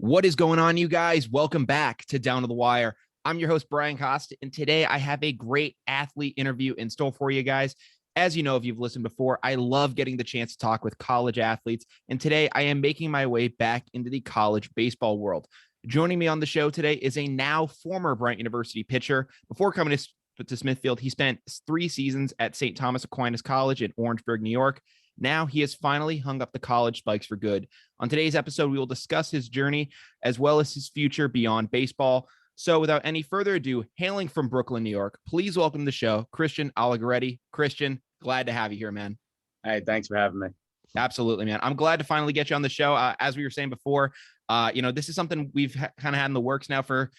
What is going on, you guys? Welcome back to Down to the Wire. I'm your host, Bryant, and today I have a great athlete interview in store for you guys. As you know, if you've listened before, I love getting the chance to talk with college athletes, and today I am making my way back into the college baseball world. Joining me on the show today is a now former Bryant University pitcher. Before coming to Smithfield, he spent 3 seasons at St. Thomas Aquinas College in Orangeburg, New York. Now he has finally hung up the college spikes for good. On today's episode, we will discuss his journey as well as his future beyond baseball. So without any further ado, hailing from Brooklyn, New York, please welcome to the show, Christian Allegretti. Christian, glad to have you here, man. Hey, thanks for having me. Absolutely, man. I'm glad to finally get you on the show. As we were saying before, this is something we've kind of had in the works now for,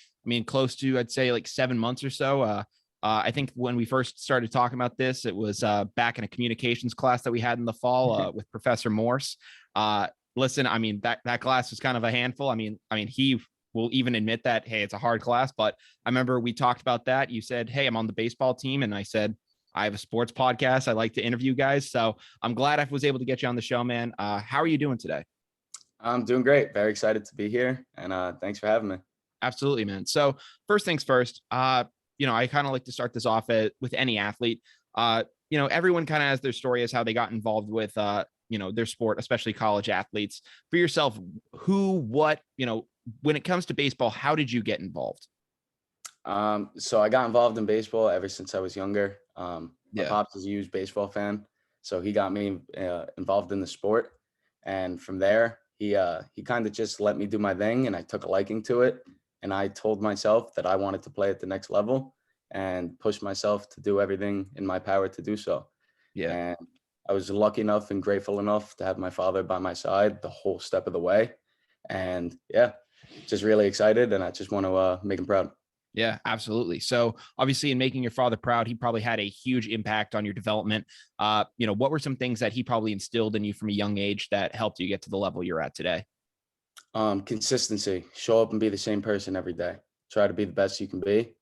close to, I'd say like 7 months or so. I think when we first started talking about this, it was back in a communications class that we had in the fall with Professor Morse. Listen, that class was kind of a handful. He will even admit that, hey, it's a hard class. But I remember we talked about that. You said, hey, I'm on the baseball team. And I said, I have a sports podcast. I like to interview guys. So I'm glad I was able to get you on the show, man. How are you doing today? I'm doing great. Very excited to be here. And thanks for having me. Absolutely, man. So first things first, I kind of like to start this off with any athlete. Everyone kind of has their story as how they got involved with, their sport, especially college athletes. For yourself, when it comes to baseball, how did you get involved? So I got involved in baseball ever since I was younger. My pops is a huge baseball fan, so he got me involved in the sport. And from there, he kind of just let me do my thing, and I took a liking to it. And I told myself that I wanted to play at the next level and push myself to do everything in my power to do so. Yeah. And I was lucky enough and grateful enough to have my father by my side the whole step of the way. And just really excited. And I just want to make him proud. Yeah, absolutely. So obviously in making your father proud, he probably had a huge impact on your development. What were some things that he probably instilled in you from a young age that helped you get to the level you're at today? Consistency. Show up and be the same person every day. Try to be the best you can be.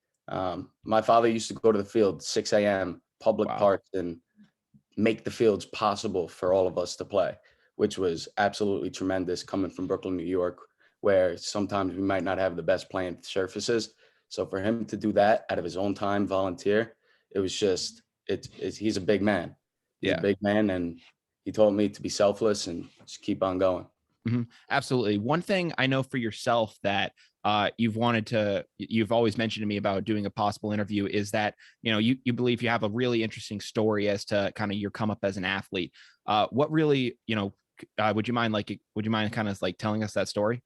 My father used to go to the field 6 a.m. public parks and make the fields possible for all of us to play, which was absolutely tremendous coming from Brooklyn, New York, where sometimes we might not have the best playing surfaces. So for him to do that out of his own time, volunteer, it was just, he's a big man. He's a big man, and he told me to be selfless and just keep on going. Mm-hmm. Absolutely. One thing I know for yourself that you've always mentioned to me about doing a possible interview is that, you believe you have a really interesting story as to kind of your come up as an athlete. What really, would you mind kind of like telling us that story?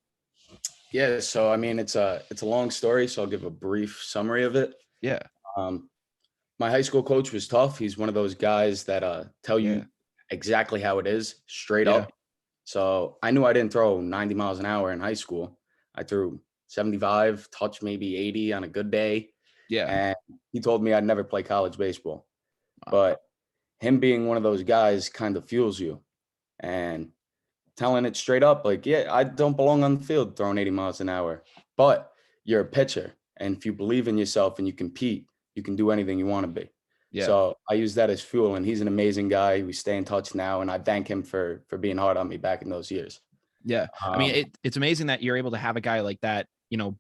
Yeah. So, it's a long story, so I'll give a brief summary of it. Yeah. My high school coach was tough. He's one of those guys that tell you exactly how it is straight up. So I knew I didn't throw 90 miles an hour in high school. I threw 75, touch maybe 80 on a good day. Yeah. And he told me I'd never play college baseball. But him being one of those guys kind of fuels you. And telling it straight up, like, I don't belong on the field throwing 80 miles an hour. But you're a pitcher. And if you believe in yourself and you compete, you can do anything you want to be. Yeah. So I use that as fuel, and he's an amazing guy. We stay in touch now, and I thank him for being hard on me back in those years. Yeah. It's amazing that you're able to have a guy like that,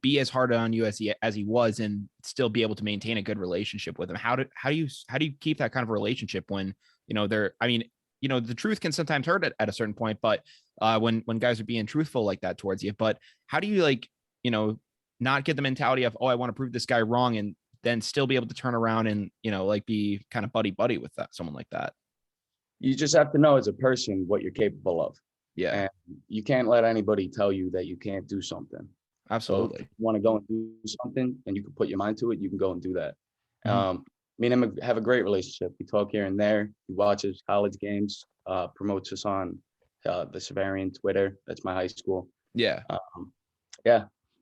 be as hard on you as he was and still be able to maintain a good relationship with him. How do you keep that kind of relationship when, the truth can sometimes hurt at a certain point, but when guys are being truthful like that towards you, but how do you not get the mentality of, I want to prove this guy wrong, and then still be able to turn around and, be kind of buddy with someone like that? You just have to know as a person what you're capable of. Yeah. And you can't let anybody tell you that you can't do something. Absolutely. So if you want to go and do something and you can put your mind to it, you can go and do that. Mm-hmm. Me and him have a great relationship. We talk here and there. He watches college games, promotes us on the Severian Twitter. That's my high school. Yeah. He's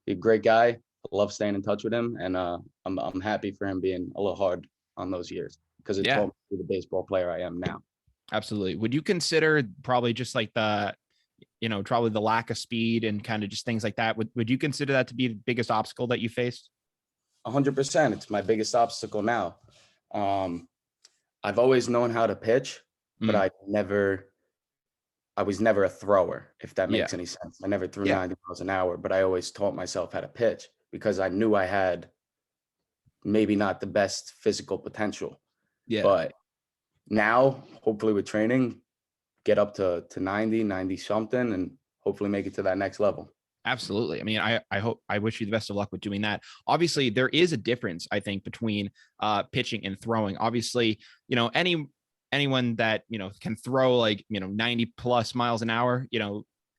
a great guy. I love staying in touch with him, and I'm happy for him being a little hard on those years because it taught me to be the baseball player I am now. Absolutely. Would you consider probably just like probably the lack of speed and kind of just things like that? Would you consider that to be the biggest obstacle that you faced? 100%. It's my biggest obstacle now. I've always known how to pitch, but I I was never a thrower, if that Yeah. makes any sense. I never threw Yeah. 90 miles an hour, but I always taught myself how to pitch because I knew I had maybe not the best physical potential. Yeah. But now, hopefully with training, get up to 90 something, and hopefully make it to that next level. Absolutely. I mean, I wish you the best of luck with doing that. Obviously, there is a difference, I think, between pitching and throwing. Obviously, anyone that can throw like 90 plus miles an hour,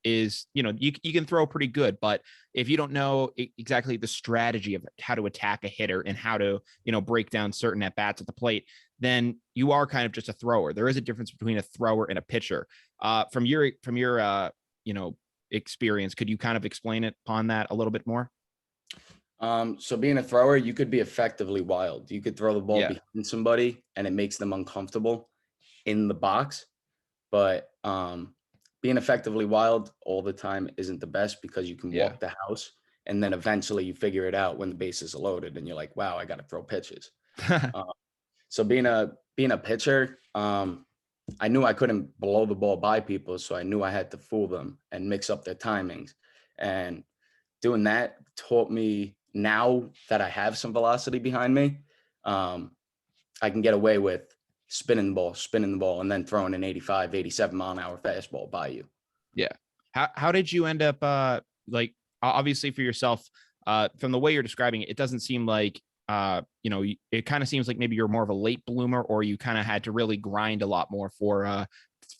is you can throw pretty good, but if you don't know exactly the strategy of how to attack a hitter and how to break down certain at bats at the plate, then you are kind of just a thrower. There is a difference between a thrower and a pitcher. From your experience, could you kind of explain it upon that a little bit more? So being a thrower, you could be effectively wild. You could throw the ball Yeah. behind somebody and it makes them uncomfortable in the box. But being effectively wild all the time isn't the best because you can Yeah. walk the house and then eventually you figure it out when the bases are loaded and you're like, wow, I got to throw pitches. Uh, so being a pitcher, I knew I couldn't blow the ball by people, so I knew I had to fool them and mix up their timings. And doing that taught me, now that I have some velocity behind me, I can get away with spinning the ball, and then throwing an 85, 87 mile an hour fastball by you. Yeah. How did you end up like obviously for yourself, from the way you're describing it, it doesn't seem like it kind of seems like maybe you're more of a late bloomer, or you kind of had to really grind a lot more for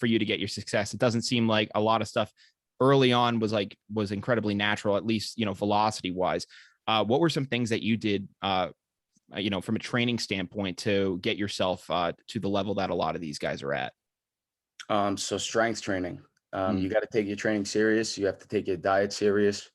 you to get your success. It doesn't seem like a lot of stuff early on was incredibly natural, at least velocity wise. What were some things that you did from a training standpoint to get yourself to the level that a lot of these guys are at? So strength training. Mm, You got to take your training serious. You have to take your diet serious.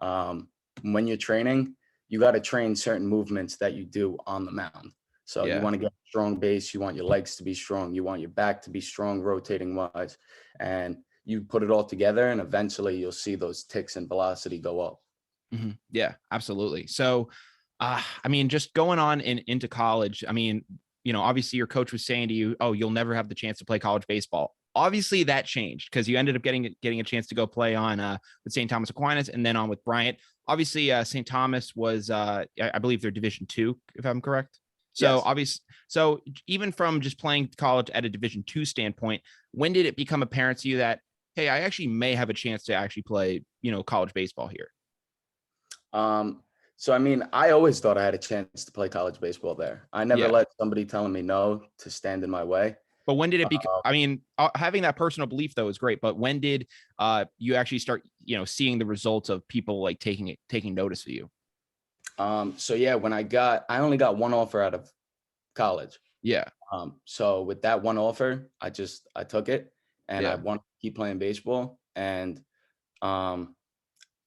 Um, when you're training, you got to train certain movements that you do on the mound. So you yeah. want to get a strong base. You want your legs to be strong. You want your back to be strong, rotating wise. And you put it all together, and eventually you'll see those ticks and velocity go up. Yeah, absolutely. So, I mean, just going on into college, I mean, obviously your coach was saying to you, "Oh, you'll never have the chance to play college baseball." Obviously, that changed because you ended up getting a chance to go play on with St. Thomas Aquinas and then on with Bryant. Obviously, St. Thomas was, I believe, they're Division II, if I'm correct. So Yes. obviously, so even from just playing college at a Division II standpoint, when did it become apparent to you that, hey, I actually may have a chance to actually play, college baseball here? So I mean, I always thought I had a chance to play college baseball there. I never Yeah. let somebody telling me no to stand in my way. But when did it become? Uh, I mean, having that personal belief though is great. But when did you actually start, seeing the results of people like taking notice of you? so yeah, I only got one offer out of college. Yeah, So with that one offer, I took it, and I yeah, want to keep playing baseball. And um,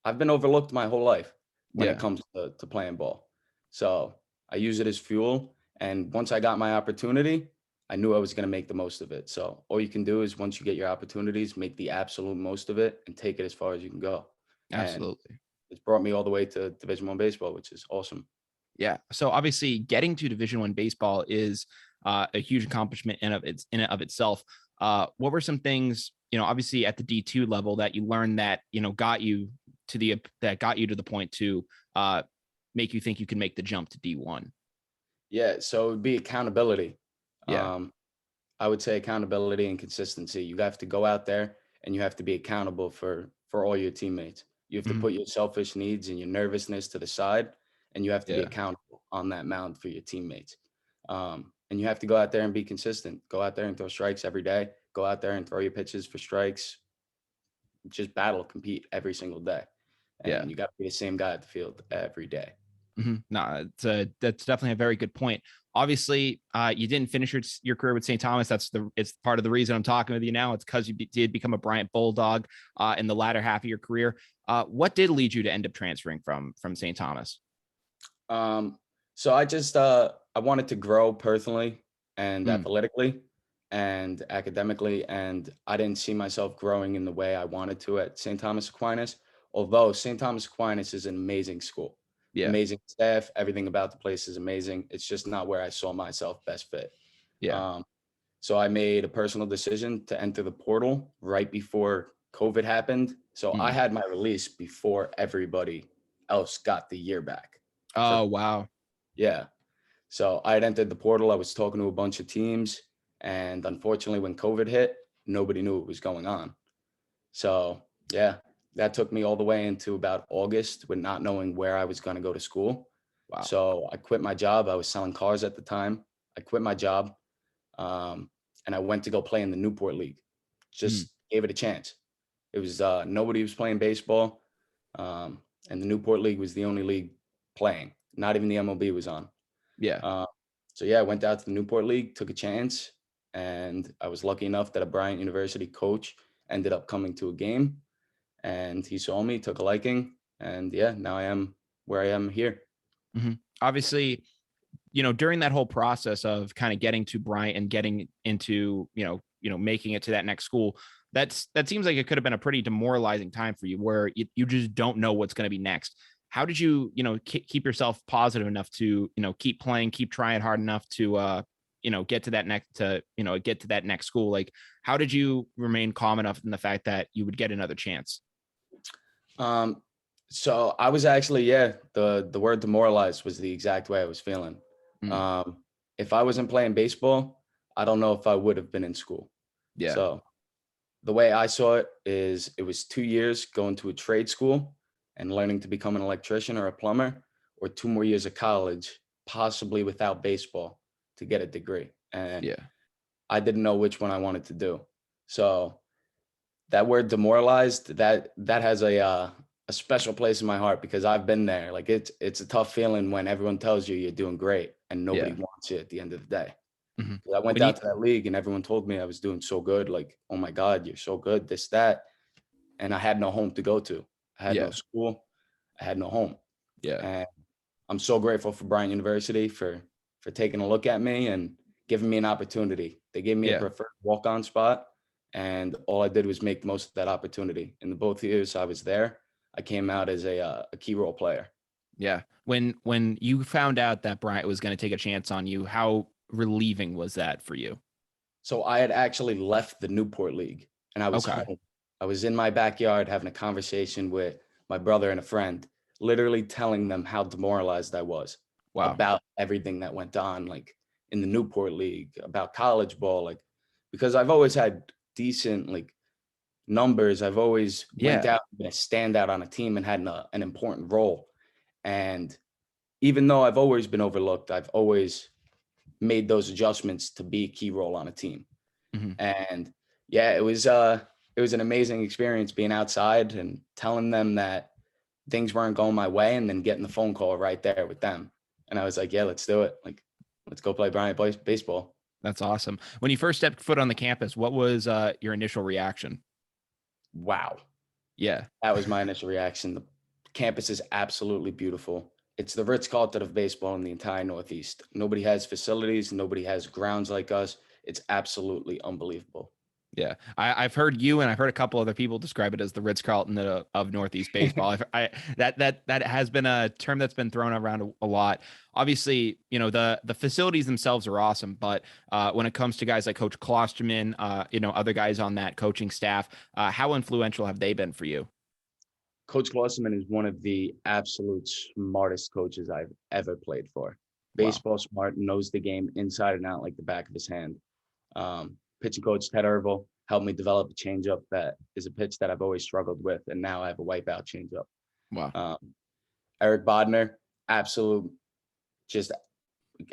I've been overlooked my whole life when it yeah, comes to playing ball. So I use it as fuel. And once I got my opportunity, I knew I was going to make the most of it. So all you can do is, once you get your opportunities, make the absolute most of it and take it as far as you can go. And absolutely. it's brought me all the way to Division I baseball, which is awesome. Yeah. So obviously, getting to Division I baseball is a huge accomplishment in and of itself. What were some things, obviously at the D2 level that you learned that got you to the point to make you think you can make the jump to D1? Yeah, so it would be accountability. Yeah, Um, I would say accountability and consistency. You have to go out there and you have to be accountable for all your teammates. You have to hmm, put your selfish needs and your nervousness to the side, and you have to be yeah, accountable on that mound for your teammates. And you have to go out there and be consistent. Go out there and throw strikes every day. Go out there and throw your pitches for strikes. Just battle, compete every single day, yeah. and you got to be the same guy at the field every day. No, that's definitely a very good point. Obviously, you didn't finish your career with St. Thomas. It's part of the reason I'm talking with you now. It's because you did become a Bryant Bulldog in the latter half of your career. What did lead you to end up transferring from St. Thomas? Um, so I wanted to grow personally and Mm, athletically and academically, and I didn't see myself growing in the way I wanted to at St. Thomas Aquinas. Although St. Thomas Aquinas is an amazing school, yeah, amazing staff, everything about the place is amazing. It's just not where I saw myself best fit. yeah, Um, So I made a personal decision to enter the portal right before COVID happened. So I had my release before everybody else got the year back. Oh, wow. Yeah. So I had entered the portal. I was talking to a bunch of teams. And unfortunately, when COVID hit, nobody knew what was going on. So yeah, that took me all the way into about August with not knowing where I was going to go to school. Wow. So I quit my job. I was selling cars at the time. I quit my job. And I went to go play in the Newport League. Just gave it a chance. It was nobody was playing baseball. And the Newport League was the only league playing. Not even the MLB was on. Yeah. So yeah, I went out to the Newport League, took a chance, and I was lucky enough that a Bryant University coach ended up coming to a game, and he saw me, took a liking, and yeah, now I am where I am here. Obviously, during that whole process of kind of getting to Bryant and getting into, making it to that next school, that seems like it could have been a pretty demoralizing time for you where you just don't know what's going to be next. How did you, keep yourself positive enough to, keep playing, keep trying hard enough to, get to that next school? Like, how did you remain calm enough in the fact that you would get another chance? So I was actually, the word demoralized was the exact way I was feeling. If I wasn't playing baseball, I don't know if I would have been in school. Yeah. So the way I saw it is it was 2 years going to a trade school and learning to become an electrician or a plumber, or 2 more years of college, possibly without baseball, to get a degree. And I didn't know which one I wanted to do. So that word demoralized, that has a special place in my heart because I've been there. Like it's a tough feeling when everyone tells you you're doing great and nobody wants you at the end of the day. I went out to that league and everyone told me I was doing so good. Like, oh my God, you're so good, this, that. And I had no home to go to. I had no school. I had no home. Yeah. And I'm so grateful for Bryant University for taking a look at me and giving me an opportunity. They gave me a preferred walk-on spot, and all I did was make the most of that opportunity. In the both years I was there, I came out as a key role player. Yeah. When you found out that Bryant was going to take a chance on you, how relieving was that for you? So I had actually left the Newport League and I was home. I was in my backyard having a conversation with my brother and a friend, literally telling them how demoralized I was about everything that went on, like in the Newport League, about college ball, like because I've always had decent like numbers. I've always went out and been a standout on a team and had an important role. And even though I've always been overlooked, I've always made those adjustments to be a key role on a team. And yeah, it was an amazing experience being outside and telling them that things weren't going my way and then getting the phone call right there with them. And I was like, yeah, let's do it. Like, let's go play Bryant baseball. That's awesome. When you first stepped foot on the campus, what was your initial reaction? Wow. Yeah. That was my initial reaction. The campus is absolutely beautiful. It's the Ritz-Carlton of baseball in the entire Northeast. Nobody has facilities. Nobody has grounds like us. It's absolutely unbelievable. Yeah, I've heard you and I've heard a couple other people describe it as the Ritz-Carlton of Northeast baseball. That has been a term that's been thrown around a lot. Obviously, the facilities themselves are awesome, but when it comes to guys like Coach Klosterman, other guys on that coaching staff, how influential have they been for you? Coach Klosterman is one of the absolute smartest coaches I've ever played for. Baseball smart, knows the game inside and out like the back of his hand. Pitching coach Ted Irville helped me develop a changeup that is a pitch that I've always struggled with, and now I have a wipeout changeup. Wow. Eric Bodner, absolute just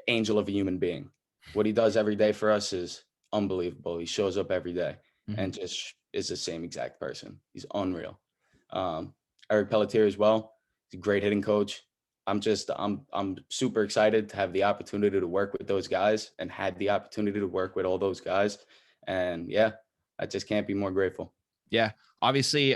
angel of a human being. What he does every day for us is unbelievable. He shows up every day and just is the same exact person. He's unreal. Eric Pelletier as well. He's a great hitting coach. I'm super excited to have the opportunity to work with those guys and had the opportunity to work with all those guys. And yeah, I just can't be more grateful. Yeah. Obviously,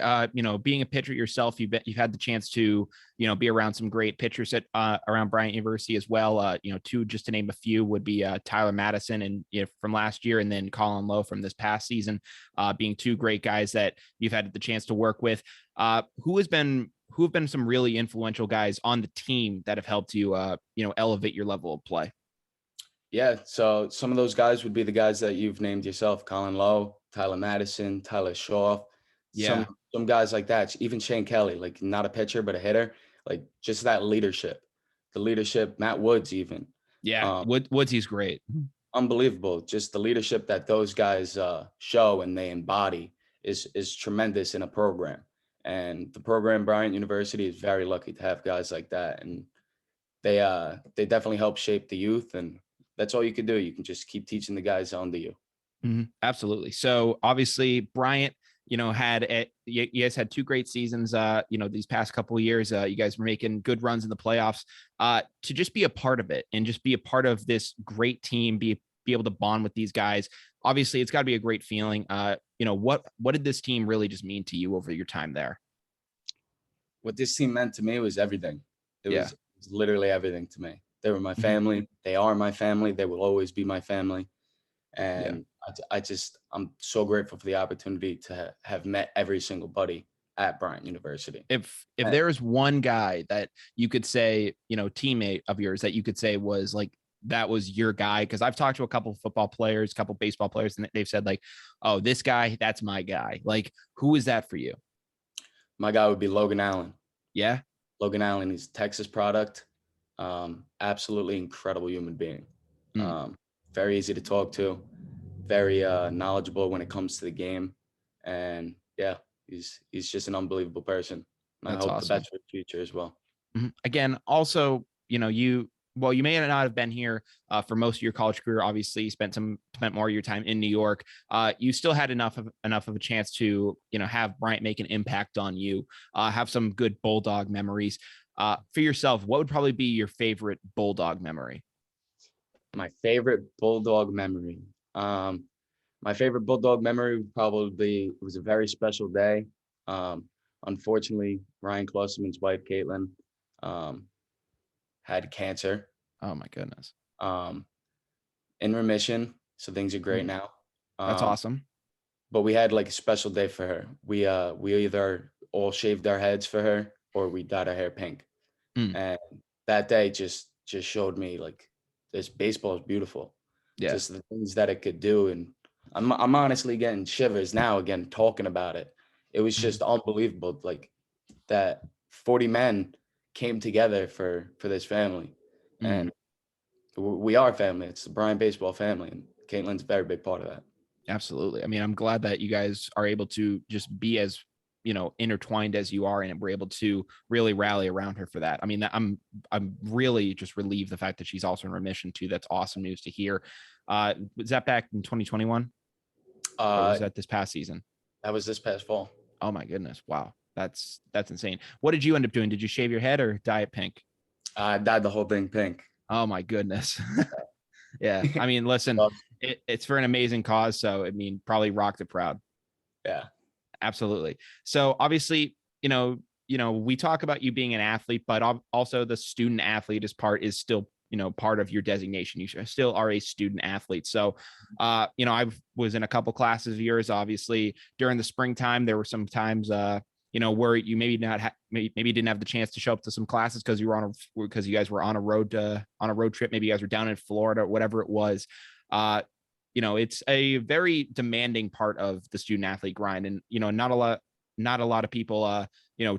being a pitcher yourself, you've had the chance to, be around some great pitchers at around Bryant University as well. Two, just to name a few, would be Tyler Madison and from last year, and then Colin Lowe from this past season, being two great guys that you've had the chance to work with. Who have been some really influential guys on the team that have helped you, elevate your level of play? Yeah. So some of those guys would be the guys that you've named yourself: Colin Lowe, Tyler Madison, Tyler Shaw, Yeah. some guys like that. Even Shane Kelly, like not a pitcher but a hitter, like just that leadership, the leadership. Matt Woods, even. Yeah. Um, Woodsy's great. Unbelievable. Just the leadership that those guys show and they embody is tremendous in a program. And the program, Bryant University, is very lucky to have guys like that. And they definitely help shape the youth, and that's all you can do. You can just keep teaching the guys under you. Absolutely. So obviously Bryant, you guys had two great seasons, these past couple of years. You guys were making good runs in the playoffs. To just be a part of it and just be a part of this great team, be able to bond with these guys. Obviously, it's got to be a great feeling. What did this team really just mean to you over your time there? What this team meant to me was everything. It Yeah. was literally everything to me. They were my Mhm. family. They are my family. They will always be my family. Yeah. And I'm so grateful for the opportunity to have met every single buddy at Bryant University. If there is one guy that you could say, teammate of yours that you could say was like that was your guy, because I've talked to a couple of football players, a couple of baseball players, and they've said like, oh, this guy, that's my guy. Like, who is that for you? My guy would be Logan Allen. Yeah. Logan Allen is a Texas product. Absolutely incredible human being. Mm. Very easy to talk to, very knowledgeable when it comes to the game. And yeah, he's just an unbelievable person. And I That's hope the awesome. best for the future as well. Again, also, you may not have been here for most of your college career. Obviously, you spent more of your time in New York. You still had enough of a chance to have Bryant make an impact on you. Have some good Bulldog memories. For yourself, what would probably be your favorite Bulldog memory? My favorite Bulldog memory. My favorite Bulldog memory would probably be, it was a very special day. Unfortunately, Ryan Klosterman's wife, Caitlin, had cancer. Oh my goodness. Um, in remission, so things are great now. That's awesome. But we had like a special day for her. We either all shaved our heads for her or we dyed our hair pink. Mm. And that day just showed me like this baseball is beautiful. Yeah. Just the things that it could do. And I'm honestly getting shivers now again talking about it. It was just unbelievable. Like that 40 men came together for this family. And we are family. It's the Bryant baseball family. And Caitlin's a very big part of that. Absolutely. I mean, I'm glad that you guys are able to just be as intertwined as you are, and we're able to really rally around her for that. I mean, I'm really just relieved the fact that she's also in remission too. That's awesome news to hear. Was that back in 2021? Or was that this past season? That was this past fall. Oh my goodness. Wow. That's insane. What did you end up doing? Did you shave your head or dye it pink? I dyed the whole thing pink. Oh my goodness. Yeah. I mean, listen, it's for an amazing cause. So, I mean, probably rocked it proud. Yeah. Absolutely. So obviously, we talk about you being an athlete, but also the student athlete is still, part of your designation. You still are a student athlete. So, I was in a couple classes of yours. Obviously, during the springtime, there were some times, where you maybe maybe didn't have the chance to show up to some classes because you guys were on a road trip. Maybe you guys were down in Florida or whatever it was. It's a very demanding part of the student athlete grind, and not a lot of people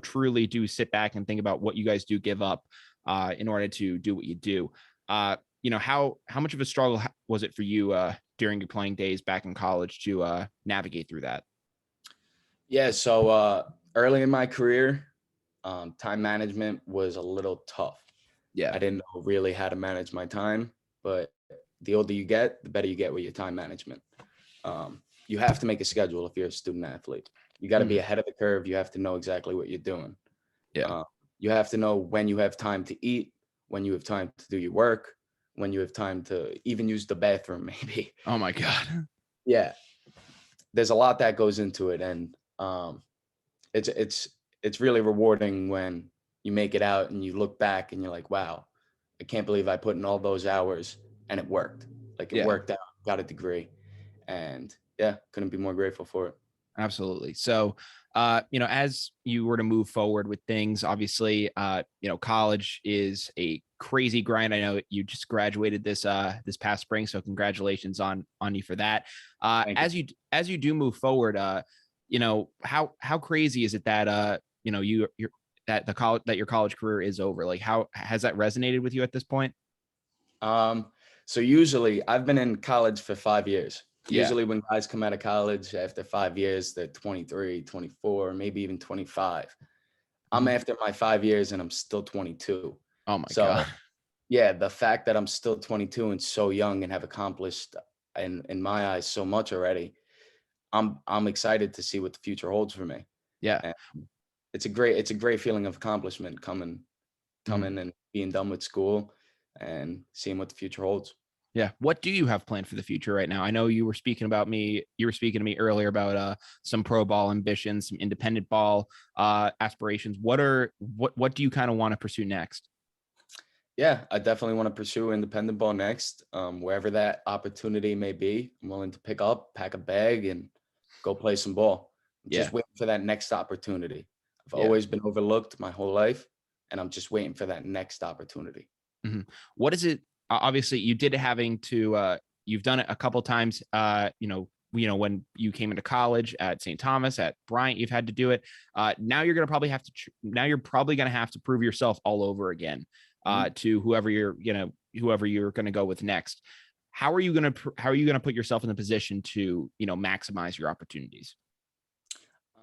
truly do sit back and think about what you guys do give up in order to do what you do. How much of a struggle was it for you during your playing days back in college to navigate through that? Yeah, so early in my career, time management was a little tough. Yeah. I didn't know really how to manage my time, but the older you get, the better you get with your time management. You have to make a schedule if you're a student athlete. You got to be ahead of the curve. You have to know exactly what you're doing. Yeah. You have to know when you have time to eat, when you have time to do your work, when you have time to even use the bathroom, maybe. Oh my God. Yeah. There's a lot that goes into it. And it's really rewarding when you make it out and you look back and you're like, wow, I can't believe I put in all those hours and it worked. Like it worked out, got a degree. And yeah, couldn't be more grateful for it. Absolutely. So, as you were to move forward with things, obviously, college is a crazy grind. I know you just graduated this past spring, so congratulations on you for that. Thank you. As you do move forward, how crazy is it that you're that the college that your college career is over? Like, how has that resonated with you at this point? So usually I've been in college for 5 years. Yeah. Usually when guys come out of college after 5 years, they're 23, 24, maybe even 25. I'm Mhm. after my 5 years and I'm still 22. Oh my So God. yeah, the fact that I'm still 22 and so young and have accomplished in my eyes so much already, I'm excited to see what the future holds for me. Yeah. And it's a great feeling of accomplishment Mhm. coming and being done with school and seeing what the future holds. Yeah. What do you have planned for the future right now? I know you were speaking to me earlier about some pro ball ambitions, some independent ball aspirations. What do you kind of want to pursue next? Yeah, I definitely want to pursue independent ball next. Wherever that opportunity may be, I'm willing to pick up, pack a bag, and go play some ball. I'm Yeah. just waiting for that next opportunity. I've Yeah. always been overlooked my whole life, and I'm just waiting for that next opportunity. Mhm. What is it? Obviously, you've done it a couple times. When you came into college at St. Thomas, at Bryant, you've had to do it. Now you're going to probably have to. Now you're probably going to have to prove yourself all over again Mhm. to whoever you're going to go with next. How are you going to put yourself in the position to maximize your opportunities?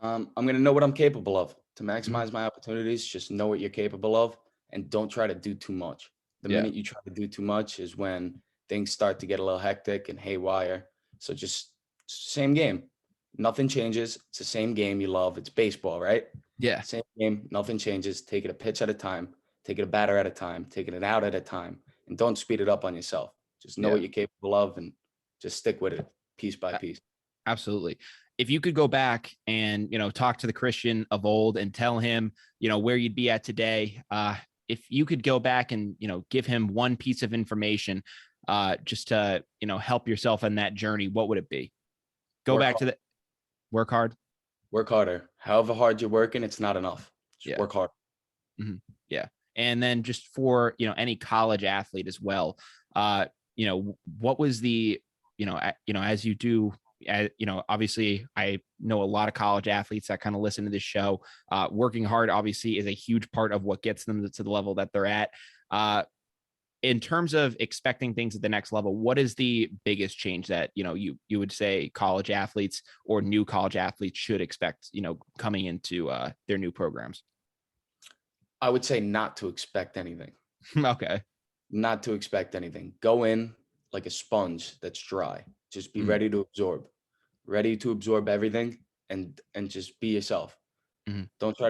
I'm going to know what I'm capable of. To Mhm. maximize my opportunities, just know what you're capable of and don't try to do too much. The Yeah. minute you try to do too much is when things start to get a little hectic and haywire. So just same game. Nothing changes. It's the same game you love. It's baseball, right? Yeah. Same game. Nothing changes. Take it a pitch at a time. Take it a batter at a time. Taking it out at a time. And don't speed it up on yourself. Just know Yeah. what you're capable of and just stick with it piece by piece. Absolutely. If you could go back and, talk to the Christian of old and tell him, where you'd be at today, if you could go back and, give him one piece of information, just to, help yourself on that journey, what would it be? Go Work back hard. to the work hard. Work harder. However hard you're working, it's not enough. Just Yeah. work hard. Mhm. Yeah. And then just for, any college athlete as well, what was the, as you do, obviously I know a lot of college athletes that kind of listen to this show. Working hard obviously is a huge part of what gets them to the level that they're at. In terms of expecting things at the next level, what is the biggest change that, you would say college athletes or new college athletes should expect, coming into their new programs? I would say not to expect anything. Okay. Not to expect anything. Go in like a sponge that's dry. Just be Mhm. ready to absorb. Ready to absorb everything and just be yourself. Mhm. Don't try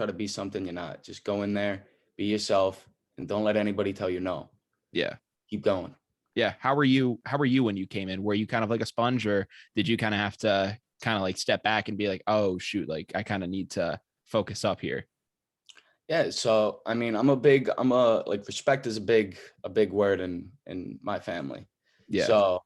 to be something you're not. Just go in there, be yourself, and don't let anybody tell you no. Yeah. Keep going. Yeah. How were you when you came in? Were you kind of like a sponge, or did you kind of have to kind of like step back and be like, oh shoot, like I kind of need to focus up here? Yeah, so I mean, I'm a like respect is a big word in my family. Yeah. So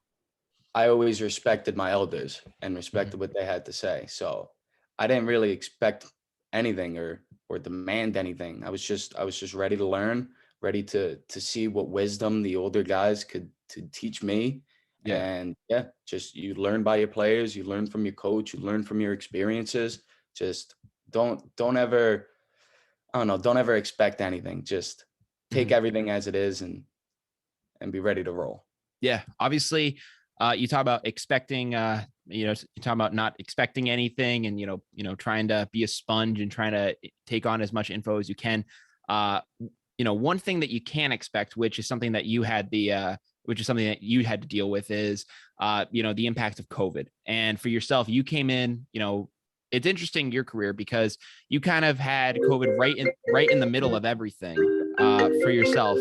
I always respected my elders and Mhm. respected what they had to say. So I didn't really expect anything or demand anything. I was just ready to learn, ready to see what wisdom the older guys could to teach me. Yeah. And yeah, just you learn by your players, you learn from your coach, you learn from your experiences. Just don't ever I don't know, don't ever expect anything. Just take Mhm. everything as it is and be ready to roll. Yeah. Obviously, you talk about expecting, you talk about not expecting anything, and trying to be a sponge and trying to take on as much info as you can. Uh, one thing that you can expect, which is something that you had to deal with, is the impact of COVID. And for yourself, you came in, it's interesting your career because you kind of had COVID right in the middle of everything for yourself.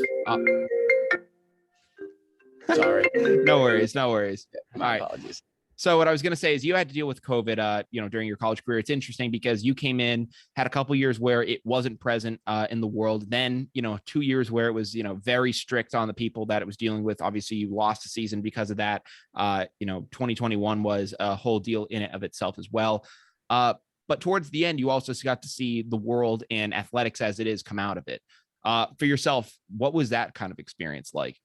Sorry. No worries, no worries. My All right. apologies. So what I was going to say is you had to deal with COVID, during your college career. It's interesting because you came in, had a couple years where it wasn't present in the world. Then, 2 years where it was, very strict on the people that it was dealing with. Obviously, you lost a season because of that. 2021 was a whole deal in and of itself as well. But towards the end, you also got to see the world and athletics as it is come out of it. For yourself, what was that kind of experience like?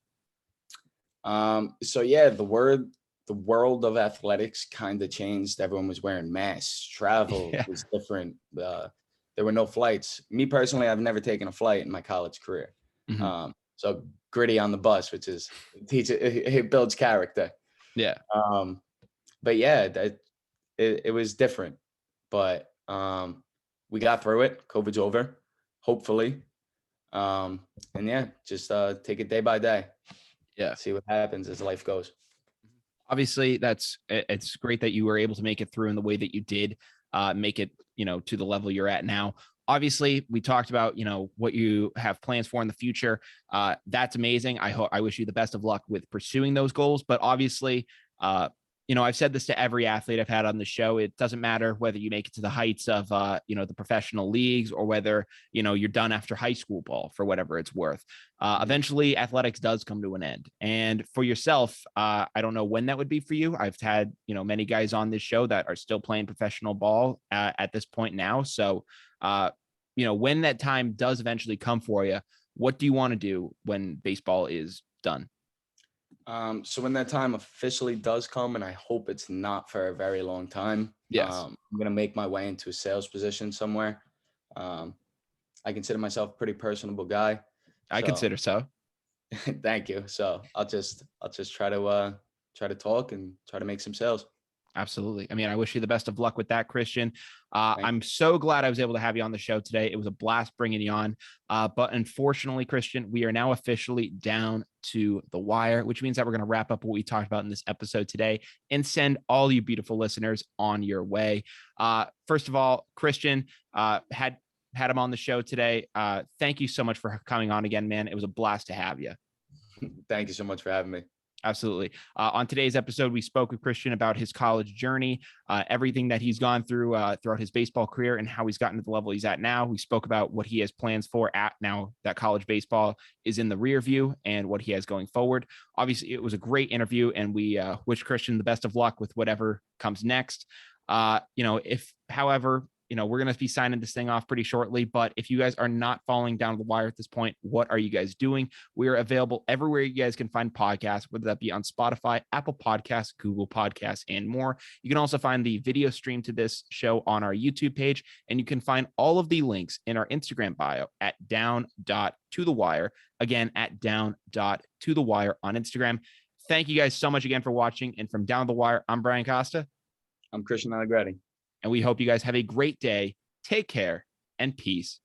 So yeah, the world of athletics kind of changed. Everyone was wearing masks. Travel Yeah. was different. There were no flights. Me personally, I've never taken a flight in my college career. Mhm. So gritty on the bus, which is it builds character. Yeah. But yeah, it was different. But we got through it. COVID's over, hopefully. And yeah, just take it day by day. Yeah. See what happens as life goes. Obviously it's great that you were able to make it through in the way that you did, make it, to the level you're at now. Obviously we talked about, what you have plans for in the future. That's amazing. I wish you the best of luck with pursuing those goals, but obviously, I've said this to every athlete I've had on the show. It doesn't matter whether you make it to the heights of, the professional leagues or whether, you're done after high school ball for whatever it's worth. Eventually athletics does come to an end. And for yourself, I don't know when that would be for you. I've had, many guys on this show that are still playing professional ball at this point now. So, when that time does eventually come for you, what do you want to do when baseball is done? So when that time officially does come, and I hope it's not for a very long time, Yes, I'm gonna make my way into a sales position somewhere. Um, I consider myself a pretty personable guy, I so consider so. thank you. So I'll just try to talk and try to make some sales. Absolutely. I mean, I wish you the best of luck with that, Christian. Thank I'm so glad I was able to have you on the show today. It was a blast bringing you on. But unfortunately, Christian, we are now officially down to the wire, which means that we're going to wrap up what we talked about in this episode today and send all you beautiful listeners on your way. First of all, Christian, had him on the show today. Thank you so much for coming on again, man. It was a blast to have you. you. Thank you so much for having me. Absolutely. On today's episode, we spoke with Christian about his college journey, everything that he's gone through throughout his baseball career and how he's gotten to the level he's at now. We spoke about what he has plans for at now that college baseball is in the rear view and what he has going forward. Obviously, it was a great interview, and we wish Christian the best of luck with whatever comes next. If, however, we're going to be signing this thing off pretty shortly, but if you guys are not falling down the wire at this point, what are you guys doing? We are available everywhere you guys can find podcasts, whether that be on Spotify, Apple Podcasts, Google Podcasts, and more. You can also find the video stream to this show on our YouTube page, and you can find all of the links in our Instagram bio at down.tothewire. Again, at down.tothewire on Instagram. Thank you guys so much again for watching. And from Down the Wire, I'm Brian Costa. I'm Christian Allegretti. And we hope you guys have a great day. Take care and peace.